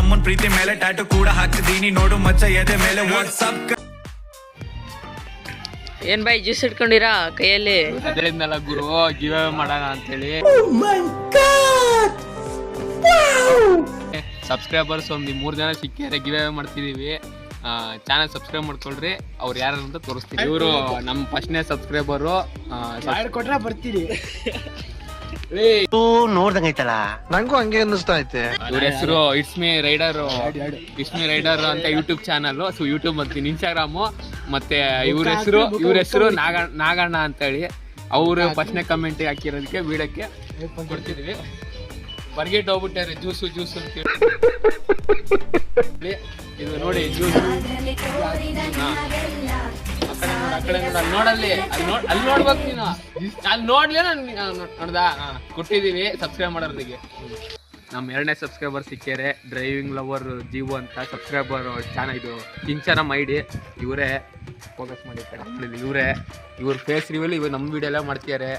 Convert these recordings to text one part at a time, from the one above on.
ನಮ್ಮನ್ ಪ್ರೀತಿ ಮೇಲೆ ಟ್ಯಾಟು ಕೂಡ ಹಾಕಿದೀನಿ ನೋಡು ಮಚ್ಚ ಎದೆ ಮೇಲೆ ವಾಟ್ಸಪ್. ಏನ್ ಬೈ ಜ್ಯೂಸ್ ಇಟ್ಕೊಂಡಿರಾ ಕೈಯಲ್ಲಿ? ಅದರಿಂದಲ್ಲ ಗುರು ಗಿವ್ ಅವೇ ಮಾಡೋಣ ಅಂತೇಳಿ. ಸಬ್ಸ್ಕ್ರೈಬರ್ಸ್ ಒಂದು 3 ಜನ ಸಿಕ್ಕಿದ್ರೆ ಗಿವ್ ಅವೇ ಮಾಡ್ತಿದೀವಿ. ಚಾನಲ್ ಸಬ್ಸ್ಕ್ರೈಬ್ ಮಾಡ್ಕೊಳ್ರಿ. ಅವ್ರು ಯಾರು ಅಂತ ತೋರಿಸ್ತೀವಿ. ಇವರು ನಮ್ಮ ಫಸ್ಟ್ನೇ ಸಬ್ಸ್ಕ್ರೈಬರು. ಕೊಟ್ರೆ ಬರ್ತೀರಿ ನೋಡ್ದಂಗೈತಲ್ಲ, ನಂಗೂ ಹಂಗೆ ಅನ್ನಿಸ್ತಾ ಐತೆ. ಇವ್ರ ಹೆಸರು ಇಟ್ಸ್ ಮೀ ರೈಡರ್ ಅಂತ ಯೂಟ್ಯೂಬ್ ಚಾನಲ್. ಸೊ ಯೂಟ್ಯೂಬ್ ಮತ್ತು ಇನ್ಸ್ಟಾಗ್ರಾಮು. ಮತ್ತೆ ಇವ್ರ ಹೆಸರು ನಾಗಣ್ಣ ಅಂತೇಳಿ. ಅವರು ಫಸ್ಟ್ನೇ ಕಮೆಂಟ್ ಹಾಕಿರೋದಕ್ಕೆ ವಿಡಿಯೋಕ್ಕೆ ಕೊಡ್ತಿದ್ವಿ. ಬರ್ಗೆಟ್ ಹೋಗ್ಬಿಟ್ಟಾರೆ ಜ್ಯೂಸು ಅಂತೇಳಿ. ಇದು ನೋಡಿ ಜ್ಯೂಸ್. ಆ ಕಡೆ ನೋಡಲ್ಲಿ ಅಲ್ಲಿ ನೋಡ್ಬೇಕು ನೀನು. ಅಲ್ಲಿ ನೋಡ್ಲಿ ನೋಡ್ದ ಕೊಟ್ಟಿದೀವಿ ಸಬ್ಸ್ಕ್ರೈಬ್ ಮಾಡೋರಿಗೆ. ನಮ್ಮ 2ನೇ ಸಬ್ಸ್ಕ್ರೈಬರ್ ಸಿಕ್ಕ್ಯಾರೆ, ಡ್ರೈವಿಂಗ್ ಲವರ್ ಜೀವು ಅಂತ ಸಬ್ಸ್ಕ್ರೈಬರ್ ಚಾನಲ್. ಇದು ಇನ್ಸ್ಟಾಗ್ರಾಮ್ ಐಡಿ ಇವರೇ. ಫೋಕಸ್ ಮಾಡಿ ಇವ್ರ ಫೇಸ್ ರಿವೀಲ್ ಇವ್ರು ನಮ್ಮ ವಿಡಿಯೋ ಎಲ್ಲ ಮಾಡ್ತಿದ್ದಾರೆ.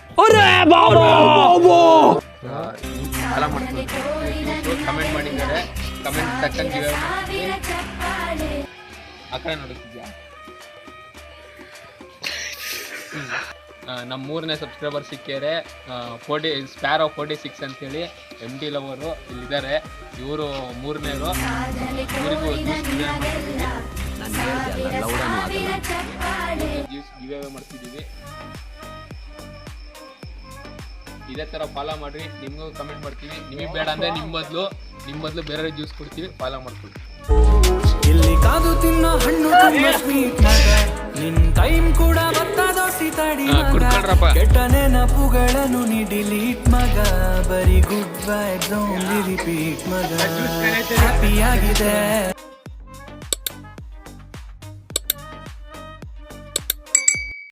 ಕಮೆಂಟ್ ಮಾಡಿದ್ದಾರೆ. ಕಮೆಂಟ್ ತಕ್ಕಂಗೆ ಆ ಕಡೆ ನೋಡುತ್ತಿದ್ಯಾ. ನಮ್ಮ 3ನೇ ಸಬ್ಸ್ಕ್ರೈಬರ್ ಸಿಕ್ಕ್ಯಾರೆ, ಸ್ಪ್ಯಾರೋ 46 ಅಂತೇಳಿ. MD ಲವರು ಇಲ್ಲಿದ್ದಾರೆ. ಇವರು 3ನೇರು. ಇವರಿಗೂ ಜ್ಯೂಸ್ ಗಿವ್ ಅವೇ ಮಾಡ್ತಿದ್ದೀವಿ. ಇದೇ ಥರ ಫಾಲೋ ಮಾಡ್ರಿ. ನಿಮಗೂ ಕಮೆಂಟ್ ಮಾಡ್ತೀವಿ. ನಿಮಗೆ ಬೇಡ ಅಂದರೆ ನಿಮ್ಮ ಬದಲು ಬೇರೆ ಜ್ಯೂಸ್ ಕೊಡ್ತೀವಿ. ಫಾಲೋ ಮಾಡ್ತೀವಿ. ಇಲ್ಲಿ ಕಾದು ತಿನ್ನೋ ಹಣ್ಣು ಸ್ವೀಟ್ ಮಗ, ನಿನ್ ಟೈಮ್ ಕೂಡ ಬತ್ತದೋ ಸಿತಾಡಿ ಕೆಟ್ಟ ನೆನಪುಗಳನ್ನು ನೀ ಡಿಲೀಟ್ ಮಗ, ಬರೀ ಗುಡ್ ವೈಬ್ಸ್ ಓನ್ಲಿ ರಿಪೀಟ್ ಮಗ. ಹ್ಯಾಪಿ ಆಗಿದೆ.